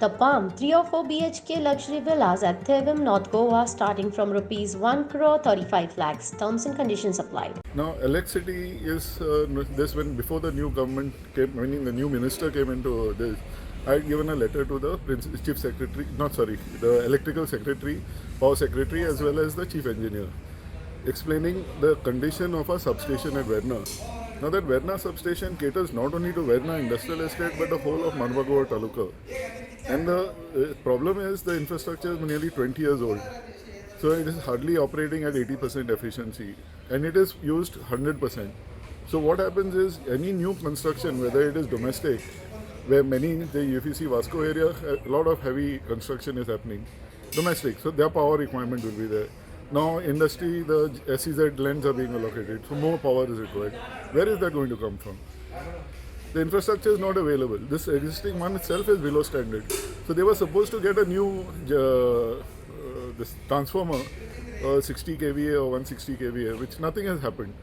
The Palm 3 or 4 BHK luxury villas at Thevim, North Goa, starting from rupees 1 crore 35 lakhs. Terms and conditions apply. Now, electricity is this when before the new government came, meaning the new minister came into this. I had given a letter to the chief secretary, the electrical secretary, power secretary, as well as the chief engineer, explaining the condition of our substation at Verna. Now that Verna substation caters not only to Verna industrial estate but the whole of Manbagova Taluka. And the problem is the infrastructure is nearly 20 years old. So it is hardly operating at 80% efficiency and it is used 100%. So what happens is any new construction, whether it is domestic, where if you see Vasco area, a lot of heavy construction is happening, domestic, so their power requirement will be there. Now industry, the SEZ lands are being allocated, so more power is required. Where is that going to come from? The infrastructure is not available. This existing one itself is below standard. So they were supposed to get a new this transformer, 60 kVA or 160 kVA, which nothing has happened.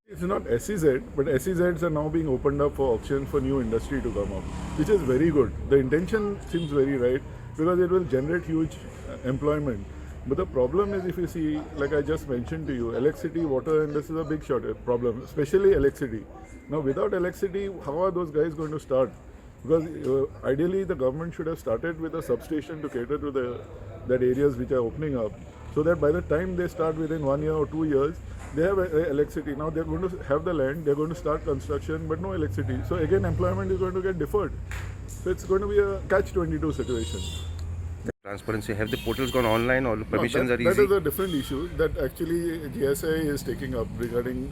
It's not SEZ, but SEZs are now being opened up for auction for new industry to come up, which is very good. The intention seems very right because it will generate huge employment. But the problem is, if you see, like I just mentioned to you, electricity, water, and this is a big shortage problem, especially electricity. Now, without electricity, how are those guys going to start? Because ideally, the government should have started with a substation to cater to that areas which are opening up, so that by the time they start within 1 year or 2 years, they have electricity. Now they're going to have the land, they're going to start construction, but no electricity. So again, employment is going to get deferred. So it's going to be a catch-22 situation. Transparency, have the portals gone online or permissions are easy? That is a different issue that actually GSI is taking up regarding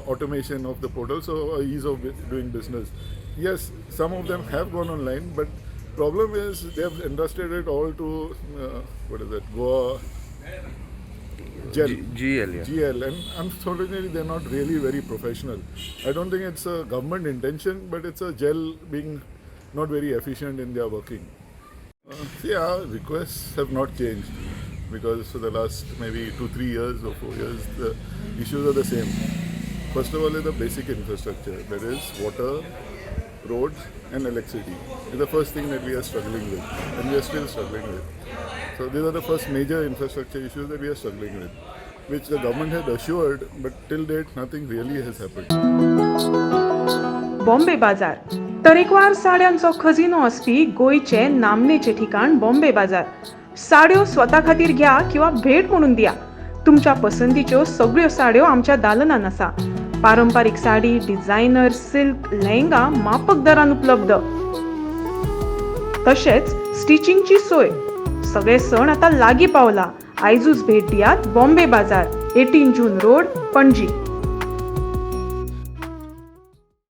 automation of the portal, so ease of doing business. Yes, some of them have gone online, but problem is they have entrusted it all to Goa GL, and unfortunately they're not really very professional. I don't think it's a government intention, but it's a GEL being not very efficient in their working. Our requests have not changed because for the last maybe 2-3 years or 4 years the issues are the same. First of all is the basic infrastructure, that is water, roads and electricity. It's the first thing that we are struggling with and we are still struggling with. So these are the first major infrastructure issues that we are struggling with, which the government had assured, but till date nothing really has happened. Bombay बाजार तरेकवार साड्यांचो खजिनो असपी गोयचे नामनेचे ठिकाण बॉम्बे बाजार. साड्यो स्वता खातीर घ्या किंवा भेट म्हणून दिया. तुमच्या पसंतीच्यो सगळ्यो साड्यो आमच्या दालनान आसा. पारंपारीक साडी, डिझायनर, सिल्क, लेहंगा माफक दरान उपलब्ध. तशेंच स्टिचिंगची सोय. सगळे सण आता लागीं पावला. आयजूच भेट दियात बॉम्बे बाजार, 18 जून रोड, पणजी.